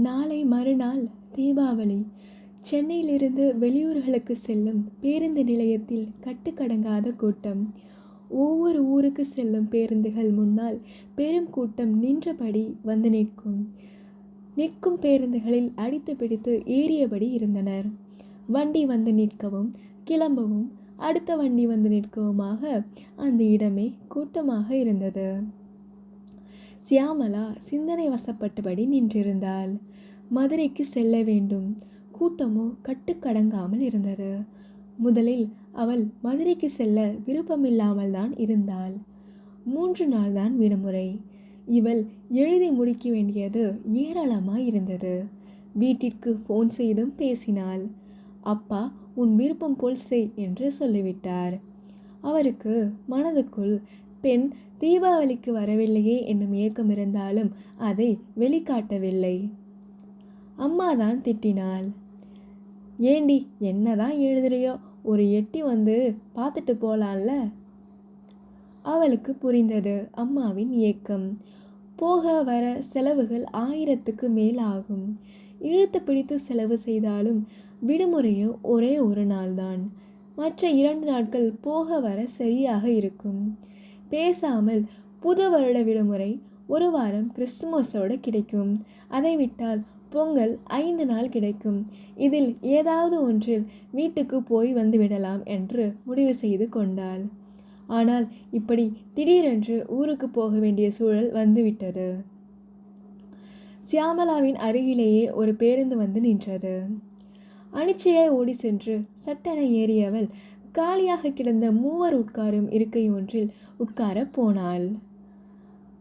நாளை மறுநாள் தீபாவளி. சென்னையிலிருந்து வெளியூர்களுக்கு செல்லும் பேருந்து நிலையத்தில் கட்டுக்கடங்காத கூட்டம். ஒவ்வொரு ஊருக்கு செல்லும் பேருந்துகள் முன்னால் பெரும் கூட்டம் நின்றபடி வந்து நிற்கும். நிற்கும் பேருந்துகளில் அடித்து பிடித்து ஏறியபடி இருந்தனர். வண்டி வந்து நிற்கவும் கிளம்பவும் அடுத்த வண்டி வந்து நிற்கவுமாக அந்த இடமே கூட்டமாக இருந்தது. சியாமளா சிந்தனை வசப்பட்டபடி நின்றிருந்தாள். மதுரைக்கு செல்ல வேண்டும். கூட்டமோ கட்டுக்கடங்காமல் இருந்தது. முதலில் அவள் மதுரைக்கு செல்ல விருப்பமில்லாமல் தான் இருந்தாள். 3 நாள் தான் விடுமுறை. இவள் எழுதி முடிக்க வேண்டியது ஏராளமாய் இருந்தது. வீட்டிற்கு ஃபோன் செய்தும் பேசினாள். அப்பா உன் விருப்பம் போல் செய் என்று சொல்லிவிட்டார். அவருக்கு மனதுக்குள் பெண் தீபாவளிக்கு வரவில்லையே என்னும் ஏக்கம் இருந்தாலும் அதை வெளிக்காட்டவில்லை. அம்மாதான் திட்டினாள். ஏண்டி என்னதான் எழுதுறியோ, ஒரு எட்டி வந்து பார்த்துட்டு போலாம்ல. அவளுக்கு புரிந்தது அம்மாவின் ஏக்கம். போக வர செலவுகள் 1000க்கு மேல் ஆகும். இழுத்து பிடித்து செலவு செய்தாலும் விடுமுறையோ ஒரே ஒரு நாள்தான். மற்ற 2 நாட்கள் போக வர சரியாக இருக்கும். பேசாமல் புது வருட விடுமுறை 1 வாரம் கிறிஸ்துமஸோடு கிடைக்கும். அதை விட்டால் பொங்கல் 5 நாள் கிடைக்கும். இதில் ஏதாவது ஒன்றில் வீட்டுக்கு போய் வந்து விடலாம் என்று முடிவு செய்து கொண்டாள். ஆனால் இப்படி திடீரென்று ஊருக்கு போக வேண்டிய சூழல் வந்துவிட்டது. சியாமளாவின் அருகிலேயே ஒரு பேருந்து வந்து நின்றது. அனிச்சையாய் ஓடி சென்று சட்டென ஏறியவள் காலியாக கிடந்த 3 உட்காரும் இருக்கை ஒன்றில் உட்கார போனாள்.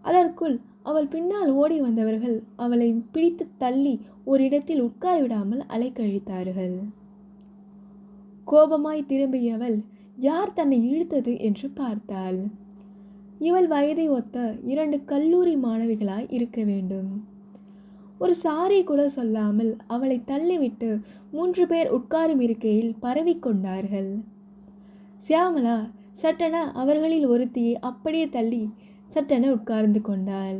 அதற்குள் அவள் பின்னால் ஓடி வந்தவர்கள் அவளை பிடித்து தள்ளி ஒரு இடத்தில் உட்கார விடாமல் அலைக்கழித்தார்கள். கோபமாய் திரும்பியவள் யார் தன்னை இழுத்தது என்று பார்த்தாள். இவள் வயதை ஒத்த 2 கல்லூரி மாணவிகளாய் இருக்க வேண்டும். ஒரு சாரி கூட சொல்லாமல் அவளை தள்ளிவிட்டு 3 பேர் உட்காரும் இருக்கையில் பரவிக்கொண்டார்கள். சியாமளா சட்டென அவர்களில் ஒருத்தியை அப்படியே தள்ளி சட்டென உட்கார்ந்து கொண்டாள்.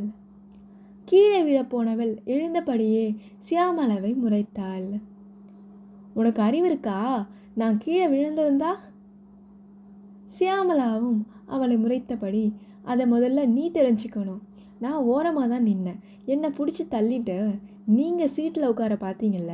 கீழே விழப்போனவள் எழுந்தபடியே சியாமளாவை முறைத்தாள். உனக்கு அறிவு இருக்கா? நான் கீழே விழுந்திருந்தா? சியாமளாவும் அவளை முறைத்தபடி, அதை முதல்ல நீ தெரிஞ்சுக்கணும். நான் ஓரமாக தான் நின்னேன். என்னை பிடிச்சி தள்ளிட்டு நீங்கள் சீட்டில் உட்கார பார்த்தீங்கல்ல.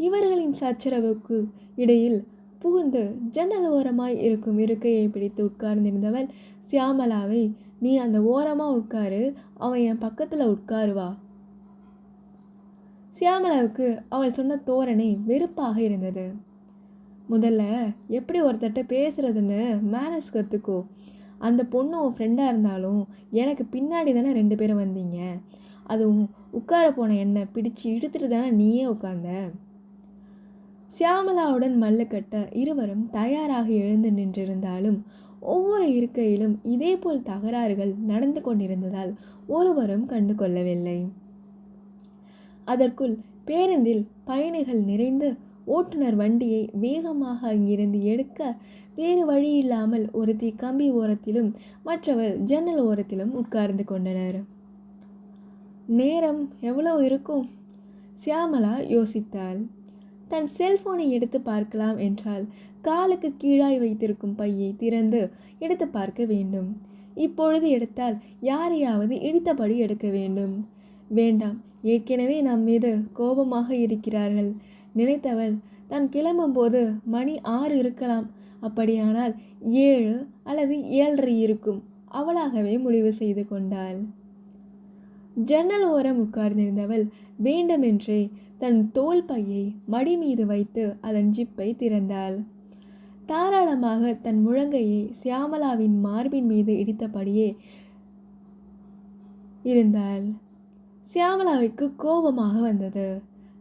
இவர்களின் சச்சரவுக்கு இடையில் புகுந்து ஜன்னல் ஓரமாய் இருக்கும் இருக்கையை பிடித்து உட்கார்ந்திருந்தவள் சியாமளாவை, நீ அந்த ஓரமாக உட்காரு, அவன் என் பக்கத்தில் உட்காருவா. சியாமளாவுக்கு அவள் சொன்ன தோரணை வெறுப்பாக இருந்தது. முதல்ல எப்படி ஒருத்தட்ட பேசுறதுன்னு மேனர்ஸ் கற்றுக்கோ. அந்த பொண்ணு உன் ஃப்ரெண்டாக இருந்தாலும் எனக்கு பின்னாடி தானே 2 பேரும் வந்தீங்க. அதுவும் உட்கார போன என்னை பிடிச்சி இழுத்துட்டு தானே நீயே உட்கார்ந்த. சியாமளாவுடன் மல்லு கட்ட இருவரும் தயாராக எழுந்து நின்றிருந்தாலும் ஒவ்வொரு இருக்கையிலும் இதேபோல் தகராறுகள் நடந்து கொண்டிருந்ததால் ஒருவரும் கண்டு கொள்ளவில்லை. அதற்குள் பேருந்தில் பயணிகள் நிறைந்து ஓட்டுநர் வண்டியை வேகமாக அங்கிருந்து எடுக்க வேறு வழியில்லாமல் ஒருத்தி கம்பி ஓரத்திலும் மற்றவள் ஜன்னல் ஓரத்திலும் உட்கார்ந்து கொண்டனர். நேரம் எவ்வளவு இருக்கும்? சியாமளா யோசித்தாள். தன் செல்போனை எடுத்து பார்க்கலாம் என்றால் காலுக்கு கீழாய் வைத்திருக்கும் பையை திறந்து எடுத்து பார்க்க வேண்டும். இப்பொழுது எடுத்தால் யாரையாவது இடித்தபடி எடுக்க வேண்டும். வேண்டாம், ஏற்கனவே நம் மீது கோபமாக இருக்கிறார்கள் நினைத்தவள் தான் கிளம்பும்போது மணி 6 இருக்கலாம். அப்படியானால் 7 அல்லது 7:30 இருக்கும். அவளாகவே முடிவு செய்து கொண்டாள். ஜன்னல் ஓரம் உட்கார்ந்திருந்தவள் வேண்டுமென்றே தன் தோள் பையை மடி மீது வைத்து அதன் ஜிப்பை திறந்தாள். தாராளமாக தன் முழங்கையை சியாமளாவின் மார்பின் மீது இடித்தபடியே இருந்தாள். சியாமளாவிற்கு கோபமாக வந்தது.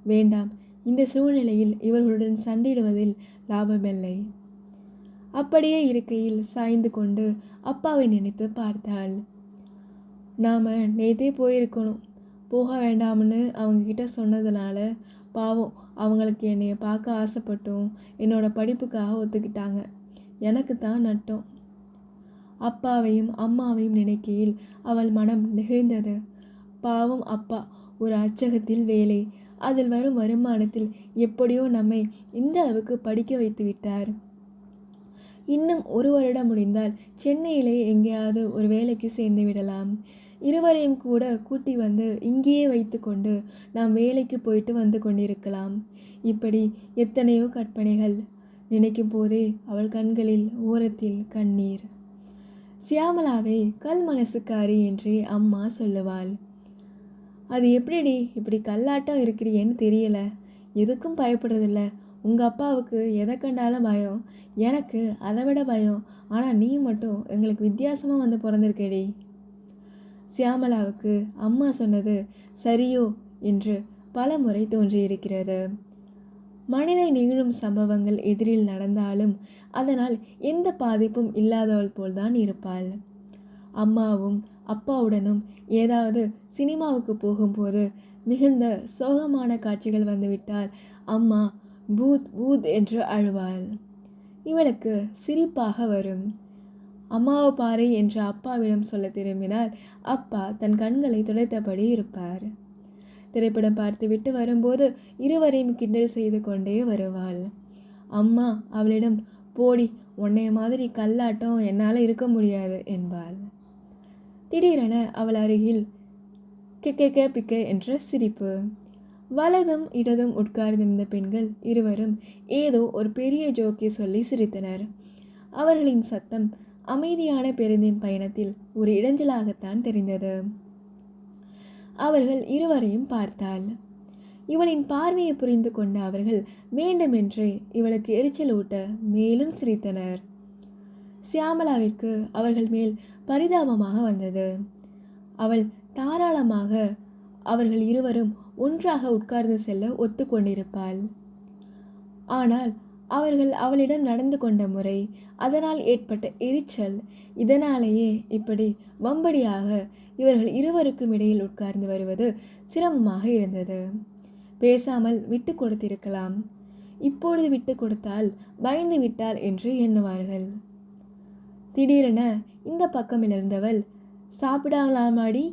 வேண்டாம், இந்த சூழ்நிலையில் இவர்களுடன் சண்டையிடுவதில் லாபமில்லை. அப்படியே இருக்கையில் சாய்ந்து கொண்டு அப்பாவை நினைத்து பார்த்தாள். நாம் நேற்றே போயிருக்கணும். போக வேண்டாம்னு அவங்கக்கிட்ட சொன்னதுனால பாவம் அவங்களுக்கு என்னைய பார்க்க ஆசைப்பட்டும் என்னோட படிப்புக்காக ஒத்துக்கிட்டாங்க. எனக்கு தான் நட்டம். அப்பாவையும் அம்மாவையும் நினைக்கையில் அவள் மனம் நெகிழ்ந்தது. பாவம் அப்பா, ஒரு அச்சகத்தில் வேலை. அதில் வரும் வருமானத்தில் எப்படியோ நம்மை இந்த அளவுக்கு படிக்க வைத்து விட்டார். இன்னும் 1 வருடம் முடிந்தால் சென்னையிலே எங்கேயாவது ஒரு வேலைக்கு சேர்ந்து விடலாம். இருவரையும் கூட கூட்டி வந்து இங்கேயே வைத்து கொண்டு நாம் வேலைக்கு போயிட்டு வந்து கொண்டிருக்கலாம். இப்படி எத்தனையோ கற்பனைகள். நினைக்கும் போதே அவள் கண்களில் ஓரத்தில் கண்ணீர். சியாமளாவை கல் மனசுக்காரி என்று அம்மா சொல்லுவாள். அது எப்படிடி இப்படி கல்லாட்டம் இருக்கிறியேன்னு தெரியல. எதுக்கும் பயப்படுறதில்ல. உங்கள் அப்பாவுக்கு எதை கண்டாலும் பயம், எனக்கு அதை விட பயம். ஆனால் நீ மட்டும் எங்களுக்கு வித்தியாசமாக வந்து பிறந்திருக்கேடி. சியாமளாவுக்கு அம்மா சொன்னது சரியோ என்று பல முறை தோன்றியிருக்கிறது. மனிதை நிகழும் சம்பவங்கள் எதிரில் நடந்தாலும் அதனால் எந்த பாதிப்பும் இல்லாதவள் போல்தான் இருப்பாள். அம்மாவும் அப்பாவுடனும் ஏதாவது சினிமாவுக்கு போகும்போது மிகுந்த சோகமான காட்சிகள் வந்துவிட்டால் அம்மா பூத் பூத் என்று அழுவாள். இவளுக்கு சிரிப்பாக வரும். அம்மாவை பாரு என்று அப்பாவிடம் சொல்ல திரும்பினால் அப்பா தன் கண்களை துடைத்தபடி இருப்பார். திரைப்படம் பார்த்துவிட்டு வரும்போது இருவரையும் கிண்டல் செய்து கொண்டே வருவாள். அம்மா அவளிடம் போடி, உன்னைய மாதிரி கல்லாட்டம் என்னால் இருக்க முடியாது என்பாள். திடீரென அவள் அருகில் கெக்கே பிக்கே என்ற சிரிப்பு. வலதும் இடதும் உட்கார்ந்திருந்த பெண்கள் இருவரும் ஏதோ ஒரு பெரிய ஜோக்கை சொல்லி சிரித்தனர். அவர்களின் சத்தம் அமைதியான பேருந்தின் பயணத்தில் ஒரு இடைஞ்சலாகத்தான் தெரிந்தது. அவர்கள் இருவரையும் பார்த்தாள். இவளின் பார்வையை புரிந்து கொண்ட அவர்கள் வேண்டுமென்றே இவளுக்கு எரிச்சல் ஊட்ட மேலும் சிரித்தனர். சியாமளாவிற்கு அவர்கள் மேல் பரிதாபமாக வந்தது. அவள் தாராளமாக அவர்கள் இருவரும் ஒன்றாக உட்கார்ந்து செல்ல ஒத்துக்கொண்டிருப்பாள். ஆனால் அவர்கள் அவளிடம் நடந்து கொண்ட முறை, அதனால் ஏற்பட்ட எரிச்சல், இதனாலேயே இப்படி வம்படியாக இவர்கள் இருவருக்கும் இடையில் உட்கார்ந்து வருவது சிரமமாக இருந்தது. பேசாமல் விட்டு கொடுத்திருக்கலாம். இப்பொழுது விட்டு கொடுத்தால் பயந்து விட்டாள் என்று எண்ணுவார்கள். திடீரென இந்த பக்கமிலிருந்தவள் சாப்பிடலாமாடி?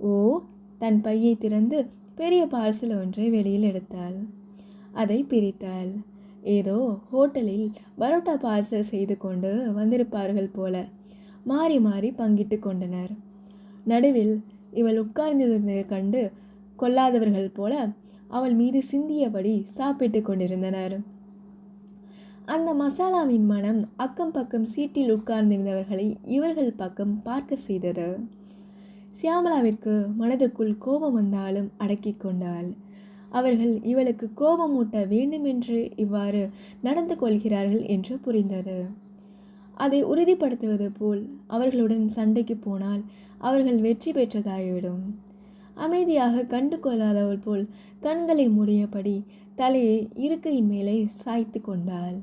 ஓ, தன் பையை திறந்து பெரிய பார்சல் ஒன்றை வெளியில் எடுத்தாள். அதை பிரித்தாள். ஏதோ ஹோட்டலில் பரோட்டா பார்சல் செய்து கொண்டு வந்திருப்பார்கள் போல மாறி மாறி பங்கிட்டு கொண்டனர். நடுவில் இவள் உட்கார்ந்திருந்ததை கண்டு கொள்ளாதவர்கள் போல அவள் மீது சிந்தியபடி சாப்பிட்டு கொண்டிருந்தனர். அந்த மசாலாவின் மனம் அக்கம் பக்கம் சீட்டில் உட்கார்ந்திருந்தவர்களை இவர்கள் பக்கம் பார்க்க செய்தது. சியாமளாவிற்கு மனதுக்குள் கோபம் வந்தாலும் அடக்கி கொண்டாள். அவர்கள் இவளுக்கு கோபமூட்ட வேண்டுமென்று இவ்வாறு நடந்து கொள்கிறார்கள் என்று புரிந்தது. அதை உறுதிப்படுத்துவது போல் அவர்களுடன் சண்டைக்கு போனால் அவர்கள் வெற்றி பெற்றதாகிவிடும். அமைதியாக கண்டு கொள்ளாதவள் போல் கண்களை மூடியபடி தலையை இருக்கையின் மேலே சாய்த்து கொண்டாள்.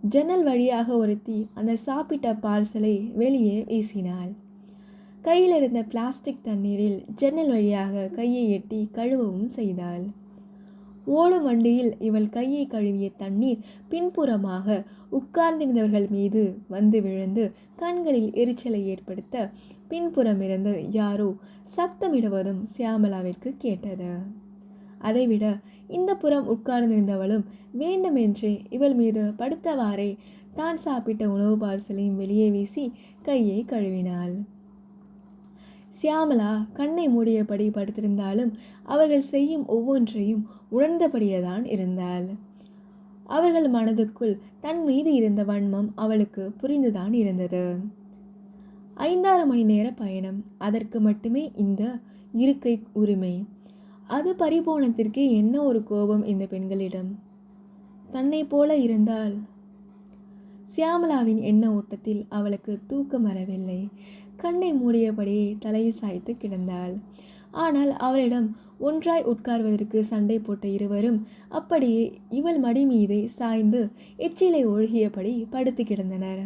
ஜன்னல் வழியாக ஒருத்தி அந்த சாப்பிட்ட பார்சலை வெளியே வீசினாள். கையில் இருந்த பிளாஸ்டிக் தண்ணீரில் ஜன்னல் வழியாக கையை எட்டி கழுவவும் செய்தாள். ஓடும் வண்டியில் இவள் கையை கழுவிய தண்ணீர் பின்புறமாக உட்கார்ந்திருந்தவர்கள் மீது வந்து விழுந்து கண்களில் எரிச்சலை ஏற்படுத்த பின்புறமிருந்து யாரோ சப்தமிடுவதும் சியாமளாவிற்கு கேட்டது. அதைவிட இந்த புறம் உட்கார்ந்திருந்தவளும் வேண்டுமென்றே இவள் மீது படுத்தவாறே தான் சாப்பிட்ட உணவு பார்சலையும் வெளியே வீசி கையை கழுவினாள். சியாமளா கண்ணை மூடியபடி படுத்திருந்தாலும் அவர்கள் செய்யும் ஒவ்வொன்றையும் உணர்ந்தபடியேதான் இருந்தாள். அவர்கள் மனதுக்குள் தன் மீது இருந்த வன்மம் அவளுக்கு புரிந்துதான் இருந்தது. 5-6 மணி நேர பயணம், அதற்கு மட்டுமே இந்த இருக்கை உரிமை. அது பரிபோனத்திற்கு என்ன ஒரு கோபம் இந்த பெண்களிடம். தன்னை போல இருந்தால். சியாமளாவின் எண்ண ஓட்டத்தில் அவளுக்கு தூக்கம் வரவில்லை. கண்ணை மூடியபடியே தலையை சாய்த்து கிடந்தாள். ஆனால் அவளிடம் ஒன்றாய் உட்கார்வதற்கு சண்டை போட்ட இருவரும் அப்படியே இவள் மடி மீதே சாய்ந்து எச்சிலை ஒழுகியபடி படுத்து கிடந்தனர்.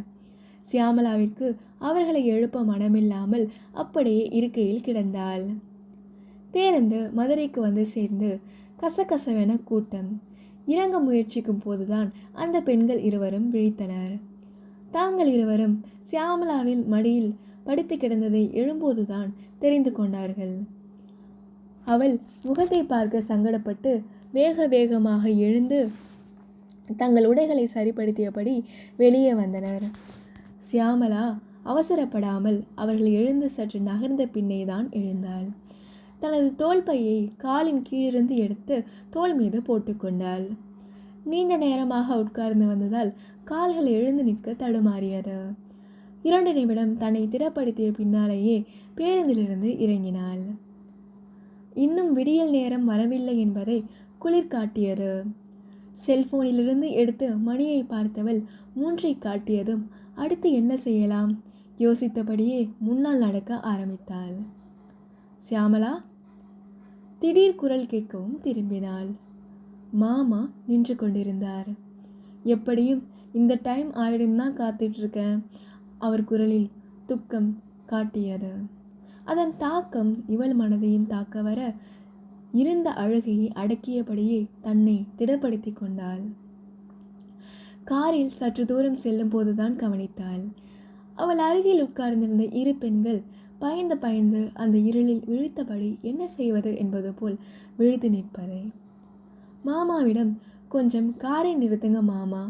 சியாமளாவிற்கு அவர்களை எழுப்ப மனமில்லாமல் அப்படியே இருக்கையில் கிடந்தாள். பேருந்து மதுரைக்கு வந்து சேர்ந்து கசகசவென கூட்டம். இறங்க முயற்சிக்கும் போதுதான் அந்த பெண்கள் இருவரும் விழித்தனர். தாங்கள் இருவரும் சியாமளாவின் மடியில் படுத்து கிடந்ததை எழும்போதுதான் தெரிந்து கொண்டார்கள். அவள் முகத்தை பார்க்க சங்கடப்பட்டு வேக வேகமாக எழுந்து தங்கள் உடைகளை சரிப்படுத்தியபடி வெளியே வந்தனர். சியாமளா அவசரப்படாமல் அவர்கள் எழுந்து சற்று நகர்ந்த பின்னே தான் எழுந்தாள். தனது தோள்பையை காலின் கீழிருந்து எடுத்து தோள் மீது போட்டுக்கொண்டாள். நீண்ட நேரமாக உட்கார்ந்து வந்ததால் கால்கள் எழுந்து நிற்க தடுமாறியது. 2 நிமிடம் தன்னை திடப்படுத்திய பின்னாலேயே பேருந்திலிருந்து இறங்கினாள். இன்னும் விடியல் நேரம் வரவில்லை என்பதை குளிர் காட்டியது. செல்போனிலிருந்து எடுத்து மணியை பார்த்தவள் 3ஐ காட்டியதும் அடுத்து என்ன செய்யலாம் யோசித்தபடியே முன்னால் நடக்க ஆரம்பித்தாள். சியாமளா, திடீர் குரல் கேட்கவும் திரும்பினாள். மாமா நின்று கொண்டிருந்தார். எப்படியும் இந்த டைம் ஆயிடும் தான் காத்துட்ருக்கேன். அவர் குரலில் துக்கம் காட்டியது. அதன் தாக்கம் இவள் மனதையும் தாக்க வர இருந்த அழுகையை அடக்கியபடியே தன்னை திடப்படுத்தி கொண்டாள். காரில் சற்று தூரம் செல்லும் போதுதான் கவனித்தாள். அவள் அருகில் உட்கார்ந்திருந்த 2 பெண்கள் பயந்து அந்த இருளில் விழித்தபடி என்ன செய்வது என்பது போல் விழித்து நிற்பதை. மாமாவிடம், கொஞ்சம் காரை நிறுத்துங்க மாமா,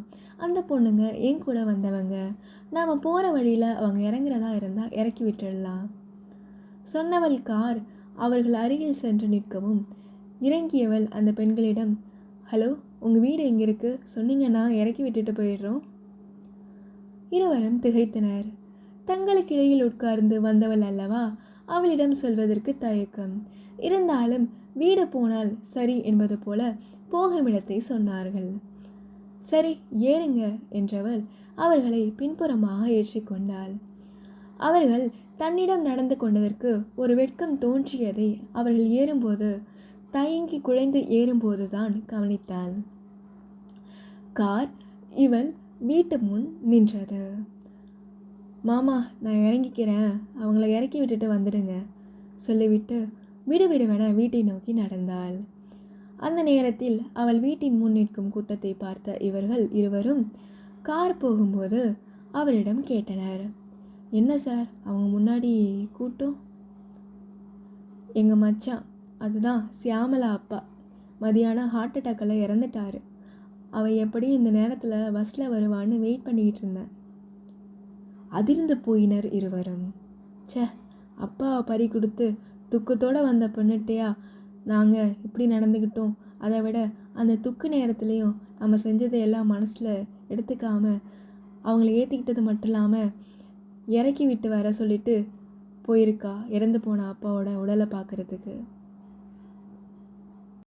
அந்த பொண்ணுங்க என் கூட வந்தவங்க, நாம் போகிற வழியில் அவங்க இறங்குறதா இருந்தால் இறக்கி விட்டுடலாம் சொன்னவள் கார் அவர்கள் அருகில் சென்று நிற்கவும் இறங்கியவள் அந்த பெண்களிடம், ஹலோ, உங்கள் வீடு எங்கே இருக்குது சொன்னீங்கன்னா இறக்கி விட்டுட்டு போயிடுறோம். இருவரும் திகைத்தனர். தங்களுக்கிடையில் உட்கார்ந்து வந்தவள் அல்லவா, அவளிடம் சொல்வதற்கு தயக்கம் இருந்தாலும் வீடு போனால் சரி என்பது போல போகும் இடத்தை சொன்னார்கள். சரி ஏறுங்க என்றவள் அவர்களை பின்புறமாக ஏற்றிக்கொண்டாள். அவர்கள் தன்னிடம் நடந்து கொண்டதற்கு ஒரு வெட்கம் தோன்றியதை அவர்கள் ஏறும்போது தயங்கி குழைந்து ஏறும்போதுதான் கவனித்தாள். கார் இவள் வீட்டு முன் நின்றது. மாமா, நான் இறங்கிக்கிறேன், அவங்கள இறக்கி விட்டுட்டு வந்துடுங்க சொல்லிவிட்டு விடுவிடுவென வீட்டை நோக்கி நடந்தாள். அந்த நேரத்தில் அவள் வீட்டின் முன் நிற்கும் கூட்டத்தை பார்த்த இவர்கள் இருவரும் கார் போகும்போது அவரிடம் கேட்டனர், என்ன சார் அவங்க முன்னாடி கூட்டம்? எங்கள் மச்சான், அதுதான் சியாமலா அப்பா, மதியானம் ஹார்ட் அட்டாக்கில் இறந்துட்டாரு. அவள் எப்படி இந்த நேரத்தில் பஸ்ஸில் வருவான்னு வெயிட் பண்ணிக்கிட்டு இருந்தேன். அதிர்ந்து போயினர் இருவரும். சே, அப்பாவை பறி கொடுத்து துக்கத்தோடு வந்த பொண்ணுட்டையா நாங்கள் இப்படி நடந்துக்கிட்டோம். அதை விட அந்த துக்கு நேரத்துலேயும் நம்ம செஞ்சதை எல்லாம் மனசில் எடுத்துக்காமல் அவங்கள ஏற்றிக்கிட்டது மட்டும் இல்லாமல் இறக்கி விட்டு வர சொல்லிட்டு போயிருக்கா இறந்து போன அப்பாவோட உடலை பார்க்குறதுக்கு.